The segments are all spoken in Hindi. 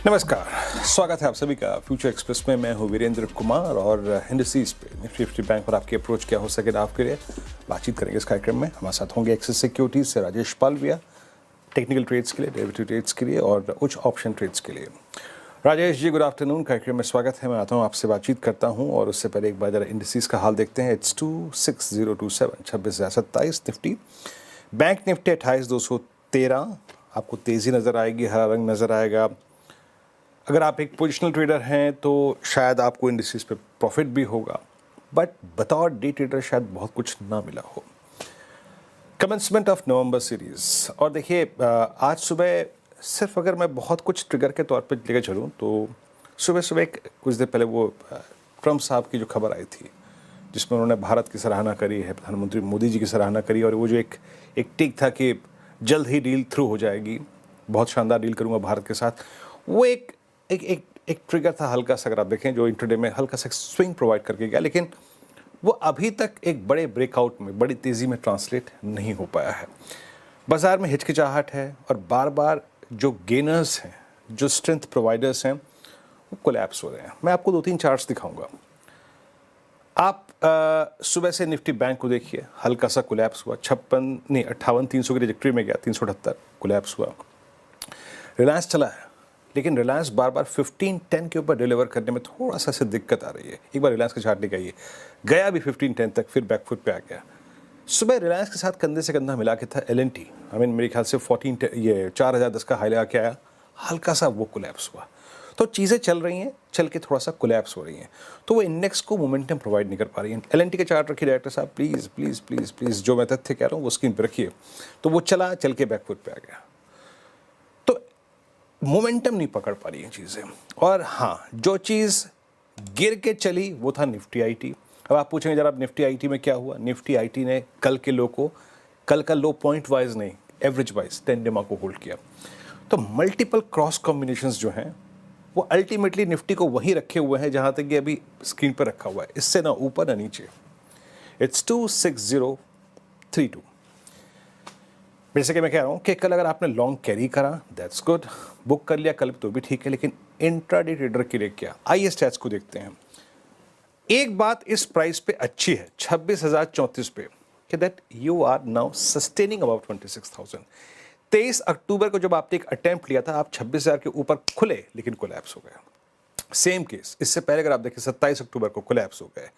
नमस्कार, स्वागत है आप सभी का फ्यूचर एक्सप्रेस में। मैं हूं वीरेंद्र कुमार और इंडस्ट्रीज पे निफ्टी बैंक पर आपकी अप्रोच क्या हो सके आपके लिए बातचीत करेंगे इस कार्यक्रम में। हमारे साथ होंगे एक्सिस सिक्योरिटीज से राजेश पालविया, टेक्निकल ट्रेड्स के लिए, डेरिवेटिव ट्रेड्स के लिए और उच्च ऑप्शन ट्रेड्स के लिए। Rajesh ji, good afternoon. कार्यक्रम में स्वागत है। मैं आता हूँ, आपसे बातचीत करता हूँ और उससे पहले एक बार जरा इंडस्ट्रीज का हाल देखते हैं। It's 26027, 26,027 Nifty. Bank Nifty 28,213। आपको तेज़ी नज़र आएगी, हरा रंग नज़र आएगा। अगर आप एक पोजिशनल ट्रेडर हैं तो शायद आपको इंडस्ट्रीज पे प्रॉफिट भी होगा, बट बतौर डे ट्रेडर शायद बहुत कुछ ना मिला हो। Commencement of November series. और देखिए, आज सुबह सिर्फ अगर मैं बहुत कुछ ट्रिगर के तौर पे लेकर चलूँ तो सुबह सुबह कुछ देर पहले वो ट्रम्प साहब की जो खबर आई थी जिसमें उन्होंने भारत की सराहना करी है, प्रधानमंत्री मोदी जी की सराहना करी, और वो जो एक टिक था कि जल्द ही डील थ्रू हो जाएगी, बहुत शानदार डील करूँगा भारत के साथ, वो एक एक एक एक ट्रिगर था हल्का सा, अगर आप देखें, जो इंट्राडे में हल्का सा स्विंग प्रोवाइड करके गया, लेकिन वो अभी तक एक बड़े ब्रेकआउट में, बड़ी तेज़ी में ट्रांसलेट नहीं हो पाया है। बाजार में हिचकिचाहट है और बार बार जो गेनर्स हैं, जो स्ट्रेंथ प्रोवाइडर्स हैं, वो कोलैप्स हो रहे हैं। मैं आपको 2-3 चार्ट्स दिखाऊंगा। आप सुबह से निफ्टी बैंक को देखिए, हल्का सा कोलैप्स हुआ, 58-300 की ट्रेजेक्टरी में गया, 378 कोलैप्स हुआ। रिलायंस चला है, लेकिन रिलायंस बार बार 1510 के ऊपर डिलीवर करने में थोड़ा सा से दिक्कत आ रही है। एक बार रिलायंस का चार्ट लेके आइए, गया भी 1510 तक, फिर बैकफुट पे आ गया। सुबह रिलायंस के साथ कंधे से कंधा मिला के था LNT, मेरे ख्याल से 4010 का हाई लगा के आया, हल्का सा वो कोलैप्स हुआ। तो चीज़ें चल रही हैं, चल के थोड़ा सा कोलैप्स हो रही हैं, तो वो इंडेक्स को मोमेंटम प्रोवाइड नहीं कर पा रही है। LNT का चार्ट रखिए डायरेक्टर साहब, प्लीज़ प्लीज़ प्लीज़ प्लीज़, जो मैं तथ्य कह रहा हूँ वो स्क्रीन पर रखिए। तो वो चला, चल के बैकफुट पे आ गया, तो मोमेंटम नहीं पकड़ पा रही हैं चीज़ें। और हाँ, जो चीज़ गिर के चली वो था निफ्टी IT। अब आप पूछेंगे जरा निफ्टी IT में क्या हुआ। निफ्टी IT ने कल के लो को, कल का लो पॉइंट वाइज नहीं, एवरेज वाइज 10 डेमा को होल्ड किया। तो मल्टीपल क्रॉस कॉम्बिनेशंस जो हैं वो अल्टीमेटली निफ्टी को वहीं रखे हुए हैं जहां तक कि अभी स्क्रीन पर रखा हुआ है, इससे ना ऊपर ना नीचे। इट्स 26032। जैसे कि मैं कह रहा हूँ कि कल अगर आपने लॉन्ग कैरी करा, दैट्स गुड, बुक कर लिया कल तो भी ठीक है, लेकिन इंट्राडे ट्रेडर के लिए क्या। आइए स्टैट्स को देखते हैं। एक बात इस प्राइस पे अच्छी है, 26,034 पे, कि that you are now sustaining about 26,000। 23 अक्टूबर को जब आपने एक अटेम्प्ट लिया था, आप 26,000 के ऊपर खुले, लेकिन कोलैप्स हो गया। सेम केस इससे पहले अगर आप देखें, 27 अक्टूबर को कोलैप्स हो गए,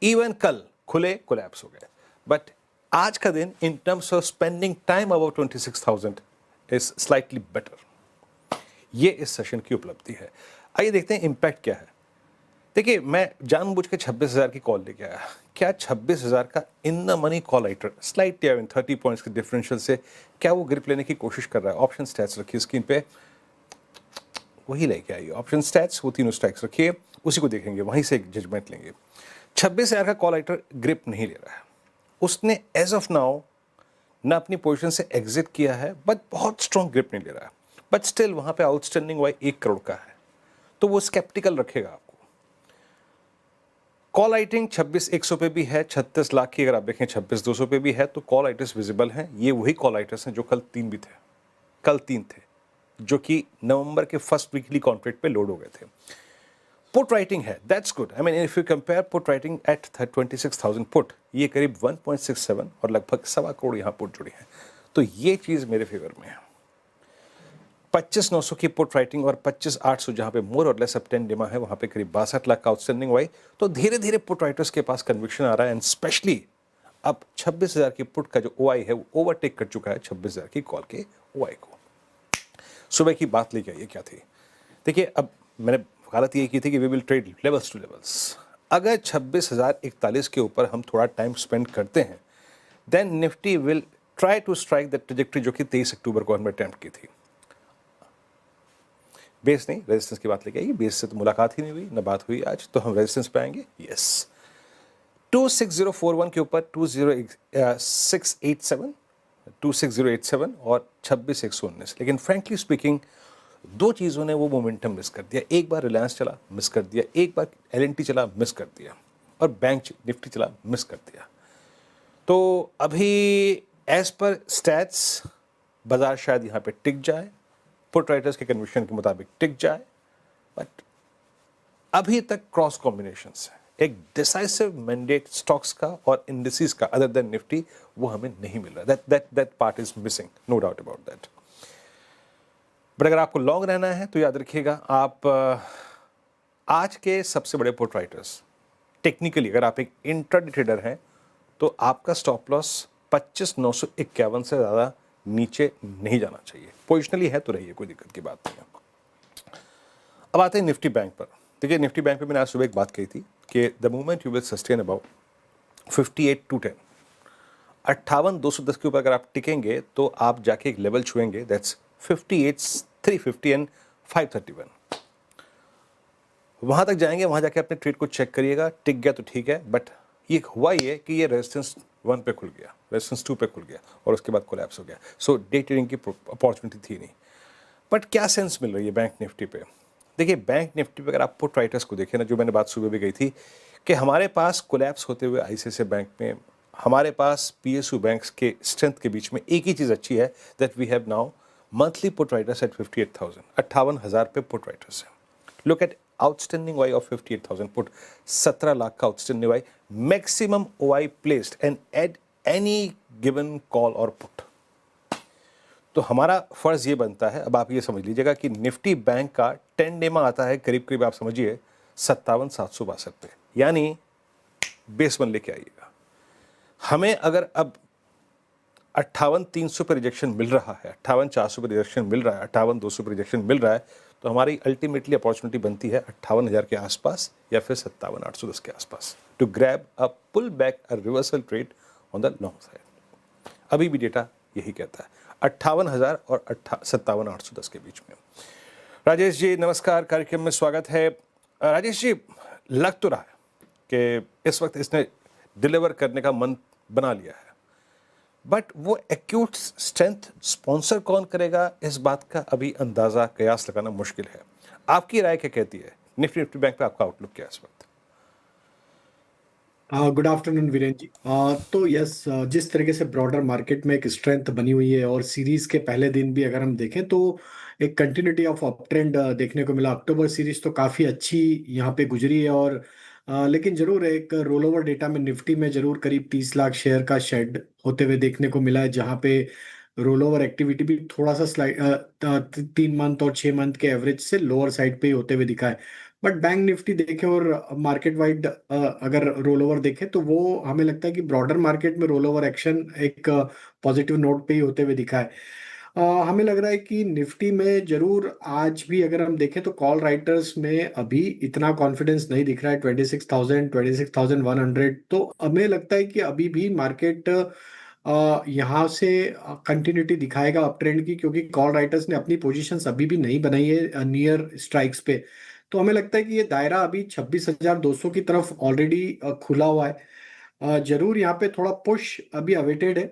इवन कल खुले, कोलैप्स हो गए। बट आज का दिन in terms of spending time about 26,000 is slightly better. ये इस सेशन की उपलब्धि है। आइए देखते हैं इंपैक्ट क्या है। देखिए, मैं जानबूझ के 26,000 की कॉल लेके आया। क्या 26,000 का in the money call writer slightly 30 points के डिफरेंशियल से क्या वो ग्रिप लेने की कोशिश कर रहा है? ऑप्शन स्टैट्स रखिए स्क्रीन पे, वही लेके आइए। ऑप्शन स्टैट्स, वो तीनों स्टैट्स रखिए, उसी को देखेंगे, वहीं से एक जजमेंट लेंगे। 26,000 का कॉल राइटर ग्रिप नहीं ले रहा है। उसने एज ऑफ नाउ ना अपनी पोजीशन से एग्जिट किया है, बट बहुत स्ट्रॉन्ग ग्रिप नहीं ले रहा है। बट स्टिल वहां पे आउटस्टैंडिंग वाई 1 करोड़ का है, तो वो स्केप्टिकल रखेगा आपको। कॉल राइटिंग 26,100 पे भी है, 36 लाख की अगर आप देखें 26,200 पे भी है, तो कॉल राइटर्स विजिबल हैं। ये वही कॉल राइटर्स हैं जो कल 3 भी थे, कल 3 थे, जो कि नवंबर के फर्स्ट वीकली कॉन्ट्रैक्ट पे लोड हो गए थे। पुट राइटिंग है, that's good. If you compare put writing at 26,000 put, ये करीब 1.67 और लगभग 1.25 करोड़ यहाँ पुट जुड़ी है, तो ये चीज़ मेरे फेवर में है। 25,900 की पुट राइटिंग और 25,800 जहाँ पे मोर और लेस अब 10 डिमा है, वहाँ पे करीब 62 लाख का आउटस्टैंडिंग हुआ। तो धीरे धीरे पुट राइटर्स के पास कन्विक्शन आ रहा है, एंड स्पेशली अब 26,000 की पुट का जो OI है वो ओवरटेक कर चुका है 26,000 की कॉल के OI को। सुबह की बात लेके आइए क्या थी। देखिए, अब मैंने गलत ये की थी कि we will trade levels to levels. अगर 26,041 के ऊपर हम थोड़ा टाइम स्पेंड करते हैं, then Nifty will try to strike the trajectory जो कि 23 अक्टूबर को हमने अटेम्प्ट की थी। बेस नहीं, रेजिस्टेंस की बात लेके आइए। बेस से तो मुलाकात ही नहीं हुई, ना बात हुई आज, तो हम रेजिस्टेंस पे आएंगे। यस, 26041 के ऊपर 20687, 26087 और 26,119। लेकिन फ्रेंकली स्पीकिंग, दो चीज़ों ने वो मोमेंटम मिस कर दिया। एक बार रिलायंस चला, मिस कर दिया। एक बार LNT चला, मिस कर दिया। और बैंक निफ्टी चला, मिस कर दिया। तो अभी एज पर स्टैट्स बाजार शायद यहाँ पे टिक जाए, पुट राइटर्स के कन्विक्शन के मुताबिक टिक जाए, बट अभी तक क्रॉस कॉम्बिनेशंस है, एक डिसाइसिव मैंडेट स्टॉक्स का और इंडिसेस का अदर देन निफ्टी वो हमें नहीं मिल रहा। That part is missing, no doubt about that. But अगर आपको लॉन्ग रहना है तो याद रखिएगा, आप आज के सबसे बड़े पुट राइटर्स टेक्निकली अगर आप एक इंट्राडे ट्रेडर हैं तो आपका स्टॉप लॉस 25,951 से ज़्यादा नीचे नहीं जाना चाहिए। पोजिशनली है तो रहिए, कोई दिक्कत की बात नहीं है। अब आते हैं निफ्टी बैंक पर। देखिए निफ्टी बैंक पे मैंने आज सुबह एक बात कही थी कि the movement you will sustain about 58,210, 58,210 के ऊपर अगर आप टिकेंगे तो आप जाके एक लेवल छुएंगे, दैट्स 58,350 एंड 531। वहाँ तक जाएंगे, वहाँ जाके अपने ट्रेड को चेक करिएगा, टिक गया तो ठीक है, बट ये हुआ ये कि ये रेजिस्टेंस 1 पे खुल गया, रेजिस्टेंस 2 पे खुल गया और उसके बाद कोलैप्स हो गया। सो डे ट्रेडिंग की अपॉर्चुनिटी थी नहीं। बट क्या सेंस मिल रही है बैंक निफ्टी पे? देखिए बैंक निफ्टी पे अगर आप पुट राइटर्स को देखें ना, जो मैंने बात सुबह भी कही थी कि हमारे पास कोलैप्स होते हुए आईसीआईसीआई बैंक में, हमारे पास पीएसयू बैंक्स के स्ट्रेंथ के बीच में एक ही चीज़ अच्छी है, that we have now monthly put writers at 58,000, 58,000 पे पुट राइटर्स है। Look at outstanding Y of 58,000 put, 17 lakh का outstanding Y, maximum OI placed and at any given call और पुट। तो हमारा फर्ज ये बनता है, अब आप ये समझ लीजिएगा कि निफ्टी बैंक का 10 डे में आता है करीब करीब आप समझिए 57,762 पे, यानी बेस 1 लेके आइएगा। हमें अगर अब 58,300 पे रिजेक्शन मिल रहा है, 58,400 पे रिजेक्शन मिल रहा है, 58,200 पे रिजेक्शन मिल रहा है, तो हमारी अल्टीमेटली अपॉर्चुनिटी बनती है 58,000 के आसपास या फिर 57,810 के आसपास, to grab a pull back a reversal trade on the long side. अभी भी डेटा यही कहता है 58,000 और 57,810 के बीच में। राजेश जी नमस्कार, कार्यक्रम में स्वागत है। राजेश जी, लग तो रहा है कि इस वक्त इसने डिलीवर करने का मन बना लिया है, बट वो एक्यूट स्ट्रेंथ स्पॉन्सर कौन करेगा, इस बात का अभी अंदाजा कयास लगाना मुश्किल है। आपकी राय क्या कहती है? निफ्टी बैंक पे आपका आउटलुक क्या है इस वक्त? Good afternoon Virendra ji. तो यस, जिस तरीके से ब्रॉडर मार्केट में एक स्ट्रेंथ बनी हुई है और सीरीज के पहले दिन भी अगर हम देखें तो एक कंटिन्यूटी ऑफ अप ट्रेंड देखने को मिला। अक्टूबर सीरीज तो काफ़ी अच्छी यहाँ पे गुजरी है और लेकिन जरूर एक रोल ओवर डेटा में निफ्टी में जरूर करीब 30 लाख शेयर का शेड होते हुए देखने को मिला है, जहाँ पे रोल ओवर एक्टिविटी भी थोड़ा सा स्लाइड 3 मंथ और 6 मंथ के एवरेज से लोअर साइड पे ही होते हुए दिखा है। बट बैंक निफ्टी देखे और मार्केट वाइड अगर रोल ओवर देखे तो वो हमें लगता है कि ब्रॉडर मार्केट में रोल ओवर एक्शन एक पॉजिटिव नोट पे ही होते हुए दिखा है। हमें लग रहा है कि निफ्टी में जरूर आज भी अगर हम देखें तो कॉल राइटर्स में अभी इतना कॉन्फिडेंस नहीं दिख रहा है। 26,000 26,100, तो हमें लगता है कि अभी भी मार्केट यहाँ से कंटिन्यूटी दिखाएगा अप ट्रेंड की, क्योंकि कॉल राइटर्स ने अपनी पोजीशंस अभी भी नहीं बनाई है नियर स्ट्राइक्स पे। तो हमें लगता है कि ये दायरा अभी 26,200 की तरफ ऑलरेडी खुला हुआ है। जरूर यहाँ पे थोड़ा पुश अभी अवेटेड है।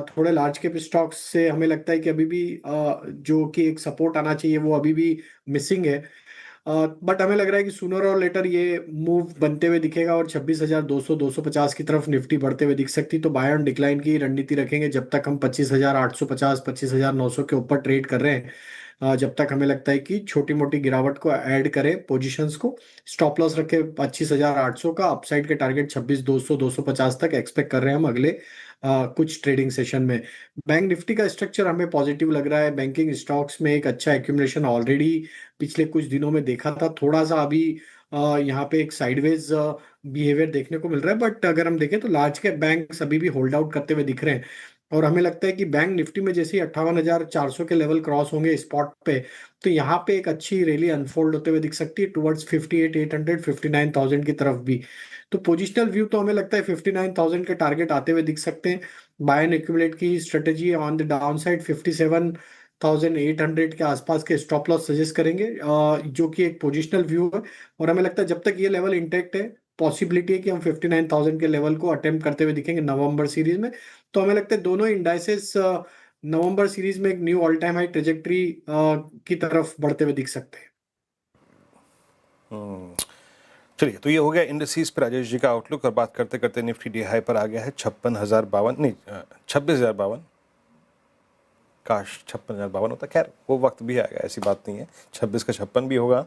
थोड़े लार्ज कैप स्टॉक्स से हमें लगता है कि अभी भी जो कि एक सपोर्ट आना चाहिए वो अभी भी मिसिंग है। बट हमें लग रहा है कि सूनर और लेटर ये मूव बनते हुए दिखेगा और 26,200 250 की तरफ निफ्टी बढ़ते हुए दिख सकती। तो बाय ऑन डिक्लाइन की रणनीति रखेंगे जब तक हम 25,850 25,900 के ऊपर ट्रेड कर रहे हैं। जब तक हमें लगता है कि छोटी मोटी गिरावट को ऐड करें पोजीशंस को। स्टॉप लॉस रखे 25,800 का, अपसाइड के टारगेट 26,200 250 तक एक्सपेक्ट कर रहे हैं हम अगले कुछ ट्रेडिंग सेशन में। बैंक निफ्टी का स्ट्रक्चर हमें पॉजिटिव लग रहा है। बैंकिंग स्टॉक्स में एक अच्छा एक्यूमुलेशन ऑलरेडी पिछले कुछ दिनों में देखा था। थोड़ा सा अभी यहाँ पे एक साइडवेज बिहेवियर देखने को मिल रहा है, बट अगर हम देखें तो लार्ज कैप बैंक्स अभी भी होल्ड आउट करते हुए दिख रहे हैं। और हमें लगता है कि बैंक निफ्टी में जैसे 58,400 के लेवल क्रॉस होंगे स्पॉट पे, तो यहाँ पे एक अच्छी रैली अनफोल्ड होते हुए दिख सकती है टुवर्ड्स 58,800 59,000 की तरफ भी। तो पोजिशनल व्यू तो हमें लगता है 59,000 के टारगेट आते हुए दिख सकते हैं। बाय एंड एक्यूमुलेट की strategy on the down side 57,800 के आसपास के स्टॉप लॉस सजेस्ट करेंगे, जो कि एक पोजिशनल व्यू है। और हमें लगता है जब तक ये लेवल इंटेक्ट है, पॉसिबिलिटी है कि हम 59,000 के लेवल को अटेम्प्ट करते हुए दिखेंगे नवंबर सीरीज में। तो हमें लगता है दोनों इंडाइसेस नवंबर सीरीज में एक knew all time high trajectory की तरफ बढ़ते हुए दिख सकते हैं। चलिए, तो ये हो गया इंडस्ट्रीज पर राजेश जी का आउटलुक। और बात करते करते निफ्टी डी हाई पर आ गया है 56,052, नहीं 26,052, काश 56,052 होता। खैर वो वक्त भी आएगा, ऐसी बात नहीं है, 26 का 56 भी होगा।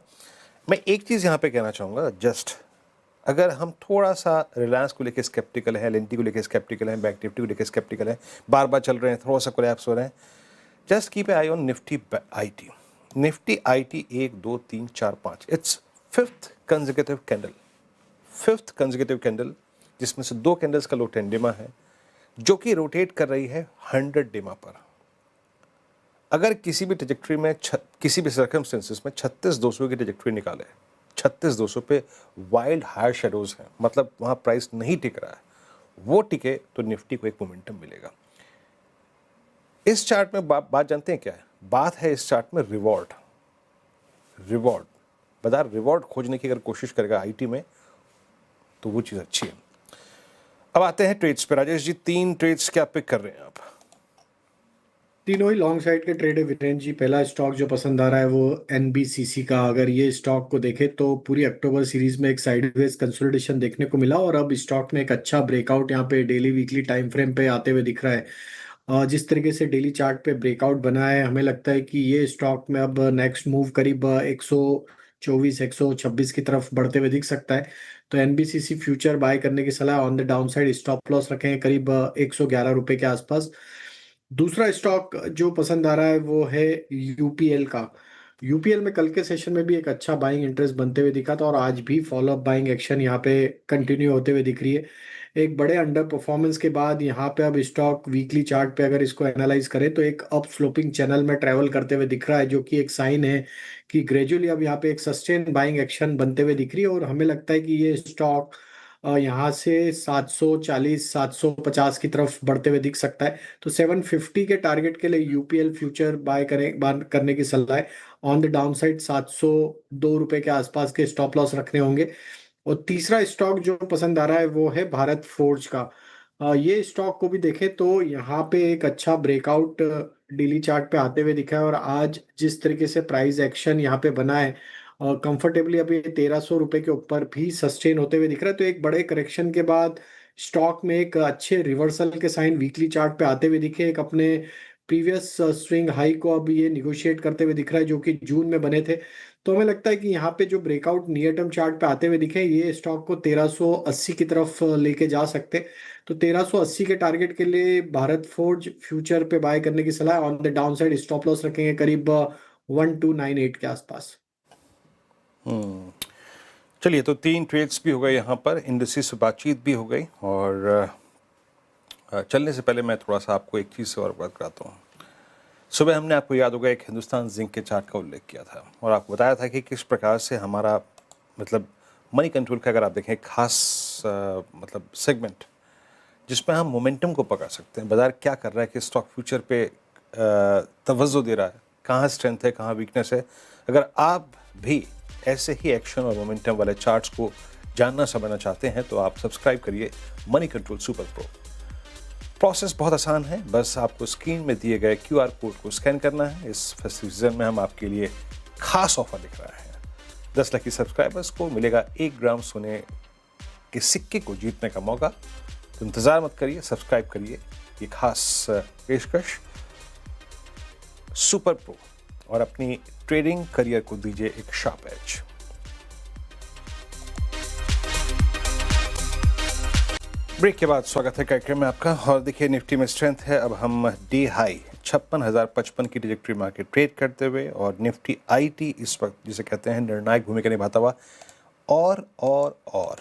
मैं एक चीज़ यहाँ पे कहना चाहूँगा, जस्ट अगर हम थोड़ा सा रिलायंस को लेके स्केप्टिकल हैं, एल&टी को लेके स्केप्टिकल हैं, बैंक निफ्टी को लेके स्केप्टिकल हैं, बार बार चल रहे हैं, थोड़ा सा कोलैप्स हो रहे हैं, just keep I on Nifty IT. Nifty IT 1 2 3 4 5, it's fifth consecutive candle, जिसमें से 2 कैंडल्स का लो 10 डिमा है, जो कि रोटेट कर रही है 100 डिमा पर। अगर किसी भी ट्रेजेक्ट्री में किसी भी सर्कमस्टेंसेस में 36,200 की ट्रेजेक्ट्री निकाले, 36,200 पे वाइल्ड हायर शेडोज हैं, मतलब वहाँ प्राइस नहीं टिक रहा है, वो टिके तो निफ्टी को एक मोमेंटम मिलेगा। इस चार्ट में बात जानते हैं क्या है? बात है इस चार्ट में रिवॉर्ड। बाजार रिवॉर्ड खोजने की अगर कोशिश करेगा आईटी में तो वो चीज़ अच्छी है। अब आते हैं ट्रेड्स पे। राजेश जी, 3 ट्रेड्स क्या पिक कर रहे हैं आप? तीनों ही लॉन्ग साइड के ट्रेड है वीरेंद्र जी। पहला स्टॉक जो पसंद आ रहा है वो एनबीसीसी का। अगर ये स्टॉक को देखें तो पूरी अक्टूबर सीरीज में एक साइडवेज कंसोलिडेशन देखने को मिला और अब स्टॉक में एक अच्छा ब्रेकआउट यहाँ पे डेली वीकली टाइम फ्रेम पे आते हुए दिख रहा है। जिस तरीके से डेली चार्ट पे ब्रेकआउट बना है, हमें लगता है कि ये स्टॉक में अब नेक्स्ट मूव करीब 124 126 की तरफ बढ़ते हुए दिख सकता है। तो एनबीसीसी फ्यूचर बाय करने की सलाह। On the down side stop loss रखें करीब 111 रुपए के आसपास। दूसरा स्टॉक जो पसंद आ रहा है वो है यूपीएल का। यूपीएल में कल के सेशन में भी एक अच्छा बाइंग इंटरेस्ट बनते हुए दिखा था और आज भी फॉलो अप बाइंग एक्शन यहाँ पे कंटिन्यू होते हुए दिख रही है। एक बड़े अंडर परफॉर्मेंस के बाद यहाँ पे अब स्टॉक वीकली चार्ट पे अगर इसको एनालाइज करें तो एक अप स्लोपिंग चैनल में ट्रेवल करते हुए दिख रहा है, जो कि एक साइन है कि ग्रेजुअली अब यहाँ पे एक सस्टेन बाइंग एक्शन बनते हुए दिख रही है। और हमें लगता है कि ये स्टॉक यहाँ से 740 750 की तरफ बढ़ते हुए दिख सकता है। तो 750 के टारगेट के लिए यूपीएल फ्यूचर बाय करने की सलाह है। ऑन द डाउन साइड 702 रुपए के आसपास के स्टॉप लॉस रखने होंगे। और तीसरा स्टॉक जो पसंद आ रहा है वो है भारत फोर्ज का। ये स्टॉक को भी देखें तो यहाँ पे एक अच्छा ब्रेकआउट डेली चार्ट पे आते हुए दिखा है और आज जिस तरीके से प्राइस एक्शन यहाँ पे बना है कंफर्टेबली अभी 1,300 रुपए के ऊपर भी सस्टेन होते हुए दिख रहा है। तो एक बड़े करेक्शन के बाद स्टॉक में एक अच्छे रिवर्सल के साइन वीकली चार्ट पे आते हुए दिखे। एक अपने प्रीवियस स्विंग हाई को अब ये निगोशिएट करते हुए दिख रहा है, जो कि जून में बने थे। तो हमें लगता है कि यहाँ पे जो ब्रेकआउट नियर टर्म चार्ट पे आते हुए दिखे, ये स्टॉक को 1380 की तरफ लेके जा सकते। तो 1380 के टारगेट के लिए भारत फोर्ज फ्यूचर पे बाय करने की सलाह। On the down side stop loss रखेंगे करीब 1298 के आसपास। चलिए, तो 3 ट्रेड्स भी हो गए यहाँ पर, इंडस्ट्री से बातचीत भी हो गई, और चलने से पहले मैं थोड़ा सा आपको एक चीज़ से और बात कराता हूँ। सुबह हमने, आपको याद होगा, एक हिंदुस्तान जिंक के चार्ट का उल्लेख किया था और आपको बताया था कि किस प्रकार से हमारा मतलब मनी कंट्रोल का, अगर आप देखें, खास मतलब सेगमेंट जिसमें हम मोमेंटम को पकड़ सकते हैं, बाजार क्या कर रहा है, कि स्टॉक फ्यूचर पे तवज्जो दे रहा है, कहाँ स्ट्रेंथ है, कहाँ वीकनेस है। अगर आप भी ऐसे ही एक्शन और मोमेंटम वाले चार्ट्स को जानना समझना चाहते हैं तो आप सब्सक्राइब करिए money control super pro. Process बहुत आसान है, बस आपको स्क्रीन में दिए गए QR कोड को स्कैन करना है। इस फेस्टिव सीजन में हम आपके लिए खास ऑफर दिख रहा है। 10 लकी सब्सक्राइबर्स को मिलेगा 1 ग्राम सोने के सिक्के को जीतने का मौका। तो इंतज़ार मत करिए, सब्सक्राइब करिए ये खास पेशकश सुपर प्रो और अपनी ट्रेडिंग करियर को दीजिए एक शार्प एज। ब्रेक के बाद स्वागत है कार्यक्रम में आपका। और देखिए, निफ्टी में स्ट्रेंथ है। अब हम डे हाई 56,055 की ट्रेजेक्ट्री मार्केट ट्रेड करते हुए, और निफ्टी आईटी इस वक्त जिसे कहते हैं निर्णायक भूमिका निभाता हुआ, और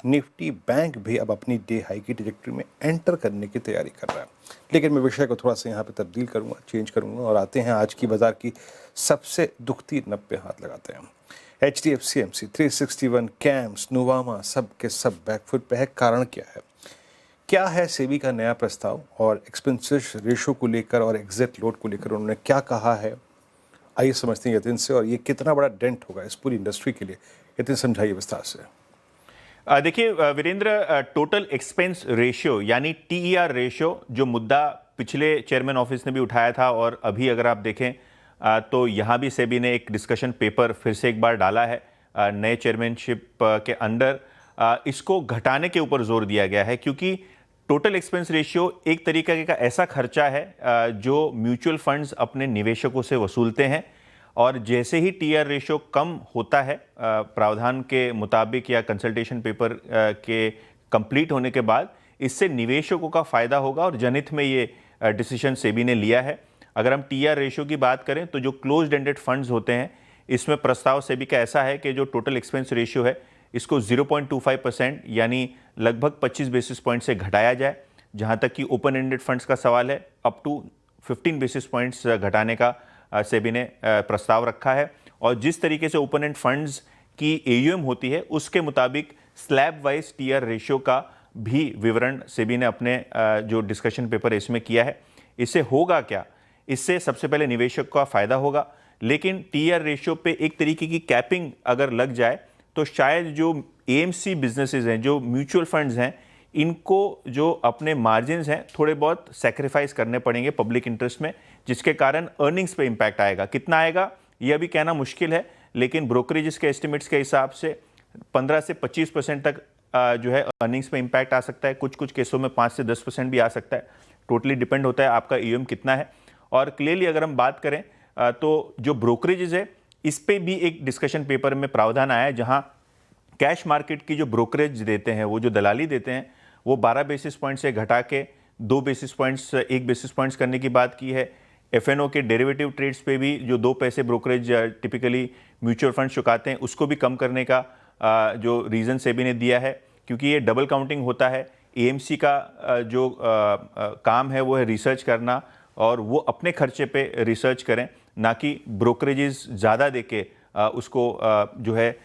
निफ्टी बैंक भी अब अपनी डे हाई की ट्रेजेक्ट्री में एंटर करने की तैयारी कर रहा है। लेकिन मैं विषय को थोड़ा सा यहाँ पे तब्दील करूँगा, चेंज करूँगा, और आते हैं आज की बाजार की सबसे दुखती नब पे हाथ लगाते हैं। HDFC AMC 361, कैम्स, नोवामा, सब के सब बैकफुट पे है। कारण क्या है सेबी का नया प्रस्ताव, और एक्सपेंसेस रेशो को लेकर और एग्जिट लोड को लेकर उन्होंने क्या कहा है, आइए समझते हैं यतिन से, और ये कितना बड़ा डेंट होगा इस पूरी इंडस्ट्री के लिए। यतिन, समझाइए विस्तार से। देखिए वीरेंद्र, टोटल एक्सपेंस रेशियो यानी TER रेशियो, जो मुद्दा पिछले चेयरमैन ऑफिस ने भी उठाया था, और अभी अगर आप देखें तो यहाँ भी सेबी ने एक डिस्कशन पेपर फिर से एक बार डाला है नए चेयरमैनशिप के अंडर। इसको घटाने के ऊपर जोर दिया गया है, क्योंकि टोटल एक्सपेंस रेशियो एक तरीके का ऐसा खर्चा है जो म्यूचुअल फंड्स अपने निवेशकों से वसूलते हैं, और जैसे ही टीआर रेशियो कम होता है प्रावधान के मुताबिक या कंसल्टेशन पेपर के कंप्लीट होने के बाद, इससे निवेशकों का फायदा होगा और जनहित में ये डिसीजन सेबी ने लिया है। अगर हम टीआर रेशियो की बात करें तो जो क्लोज्ड एंडेड फंड्स होते हैं, इसमें प्रस्ताव सेबी का ऐसा है कि जो टोटल एक्सपेंस रेशियो है इसको 0.25% यानी लगभग 25 बेसिस पॉइंट से घटाया जाए। जहां तक कि ओपन एंडेड फंड्स का सवाल है, अप टू 15 बेसिस पॉइंट्स घटाने का सेबी ने प्रस्ताव रखा है। और जिस तरीके से ओपन एंड फंड्स की एयूएम होती है उसके मुताबिक स्लैब वाइज टीआर रेशियो का भी विवरण सेबी ने अपने जो डिस्कशन पेपर इसमें किया है। इससे होगा क्या? इससे सबसे पहले निवेशक का फायदा होगा, लेकिन टीआर रेशियो पे एक तरीके की कैपिंग अगर लग जाए तो शायद जो एएमसी बिजनेसेस हैं, जो म्यूचुअल फंड्स हैं, इनको जो अपने मार्जिन्स हैं थोड़े बहुत सेक्रीफाइस करने पड़ेंगे पब्लिक इंटरेस्ट में, जिसके कारण अर्निंग्स पे इंपैक्ट आएगा। कितना आएगा यह अभी कहना मुश्किल है, लेकिन ब्रोकरेजेस के एस्टिमेट्स के हिसाब से 15 से 25% तक जो है अर्निंग्स पे इंपैक्ट आ सकता है। कुछ कुछ केसों में 5 से 10% भी आ सकता है। टोटली डिपेंड होता है आपका ईएम कितना है। और क्लियरली अगर हम बात करें तो जो ब्रोकरेजेस है इस पे भी एक डिस्कशन पेपर में प्रावधान आया है, जहां कैश मार्केट की जो ब्रोकरेज देते हैं, वो जो दलाली देते हैं, वो 12 बेसिस पॉइंट से घटा के 2 बेसिस पॉइंट्स 1 बेसिस पॉइंट्स करने की बात की है। एफएनओ के डेरिवेटिव ट्रेड्स पे भी जो 2 पैसे ब्रोकरेज टिपिकली म्यूचुअल फंड चुकाते हैं, उसको भी कम करने का जो रीज़न सेबी ने दिया है, क्योंकि ये डबल काउंटिंग होता है। एएमसी का जो काम है वो है रिसर्च करना, और वो अपने खर्चे पे रिसर्च करें, ना कि ब्रोकरेजेस ज़्यादा देके उसको जो है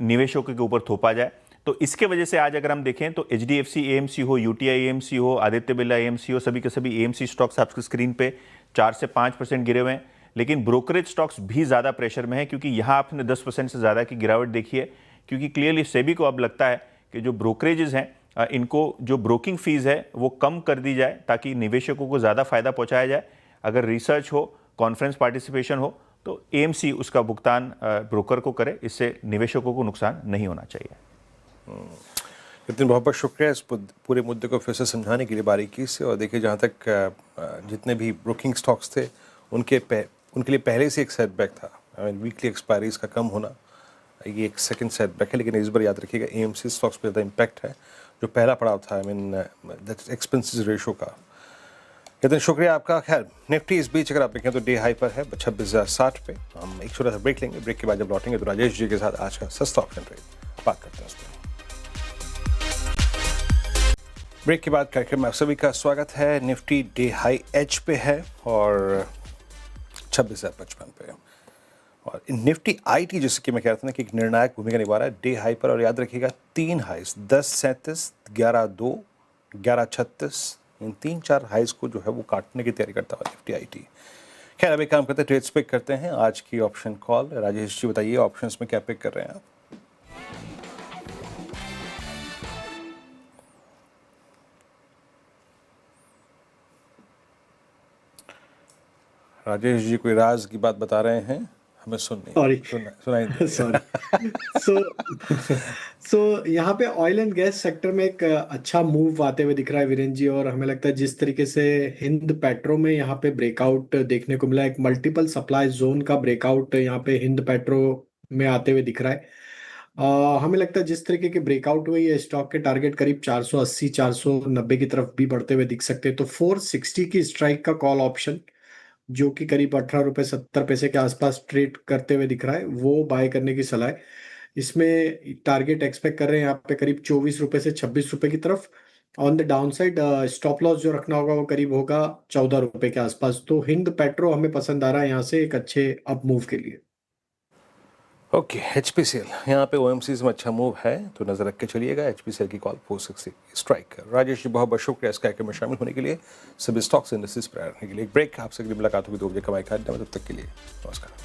निवेशकों के ऊपर थोपा जाए। तो इसके वजह से आज अगर हम देखें तो एचडीएफसी एएमसी हो, यूटीआई एएमसी हो, आदित्य बिरला एएमसी हो, सभी के सभी एएमसी स्टॉक्स आपकी स्क्रीन पे 4 से 5% गिरे हुए हैं। लेकिन ब्रोकरेज स्टॉक्स भी ज़्यादा प्रेशर में है, क्योंकि यहाँ आपने 10% से ज़्यादा की गिरावट देखी है, क्योंकि क्लियरली सेबी को अब लगता है कि जो ब्रोकरेजेस हैं इनको जो ब्रोकिंग फीस है वो कम कर दी जाए, ताकि निवेशकों को ज़्यादा फायदा पहुँचाया जाए। अगर रिसर्च हो, कॉन्फ्रेंस पार्टिसिपेशन हो, तो एएमसी उसका भुगतान ब्रोकर को करे। इससे निवेशकों को नुकसान नहीं होना चाहिए। नितिन, बहुत बहुत शुक्रिया इस पूरे मुद्दे को फिर से समझाने के लिए बारीकी से। और देखिए, जहाँ तक जितने भी ब्रोकिंग स्टॉक्स थे उनके लिए पहले से एक सेटबैक था। वीकली एक्सपायरीज का कम होना ये एक सेकंड सेटबैक है, लेकिन इस बार याद रखिएगा एएमसी स्टॉक्स पे ज़्यादा इम्पैक्ट है। जो पहला पड़ाव था दैट एक्सपेंसेस रेशो का। नितिन, शुक्रिया आपका। खैर, निफ्टी इस बीच अगर आप देखें तो डे हाई पर है 26,060 पे। हम एक छोटा सा ब्रेक लेंगे। ब्रेक के बाद जब लौटेंगे तो राजेश जी के साथ आज का सस्ता ऑप्शन ट्रेड बात करते हैं उस पर। ब्रेक के बाद कार्यक्रम में आप सभी का स्वागत है। निफ्टी डे हाई एज पे है और 26,055 पे। और निफ्टी आईटी, जैसे कि मैं कह रहा था ना, कि एक निर्णायक भूमिका निभा रहा है डे हाई पर। और याद रखिएगा 3 हाइस 10.37, 11.2, 11.36, इन 3-4 हाइस को जो है वो काटने की तैयारी करता हुआ निफ्टी आईटी। खैर, अब एक काम करते हैं, ट्रेड्स पिक करते हैं। आज की ऑप्शन कॉल, राजेश जी बताइए ऑप्शंस में क्या पिक कर रहे हैं आप? राजेश जी कोई राज की बात बता रहे हैं, हमें सुनाई सो यहाँ पे ऑयल एंड गैस सेक्टर में एक अच्छा मूव आते हुए दिख रहा है वीरेंद्र जी। और हमें लगता है जिस तरीके से हिंद पेट्रो में यहाँ पे ब्रेकआउट देखने को मिला, एक मल्टीपल सप्लाई जोन का ब्रेकआउट यहाँ पे हिंद पेट्रो में आते हुए दिख रहा है। हमें लगता है जिस तरीके के ब्रेकआउट हुए ये स्टॉक के टारगेट करीब 480 490 की तरफ भी बढ़ते हुए दिख सकते हैं। तो 460 की स्ट्राइक का कॉल ऑप्शन, जो कि करीब 18.70 रुपए के आसपास ट्रेड करते हुए दिख रहा है, वो बाय करने की सलाह है। इसमें टारगेट एक्सपेक्ट कर रहे हैं यहाँ पे करीब 24 रुपए से 26 रुपए की तरफ। On the down side stop loss जो रखना होगा वो करीब होगा 14 रुपए के आसपास। तो हिंद पेट्रो हमें पसंद आ रहा है यहाँ से एक अच्छे अप मूव के लिए। ओके, एचपीसीएल यहाँ पे ओएमसीज में अच्छा मूव है, तो नजर रख के चलिएगा। एचपीसीएल की कॉल 460 स्ट्राइक। राजेश जी बहुत बहुत शुक्रिया इस कार्यक्रम में शामिल होने के लिए, सभी स्टॉक्स इंडस्ट्रीज पर रहने के लिए। एक ब्रेक, आपसे अगली मुलाकात होगी 2 बजे कमाई का अड्डा में। तब तक के लिए नमस्कार।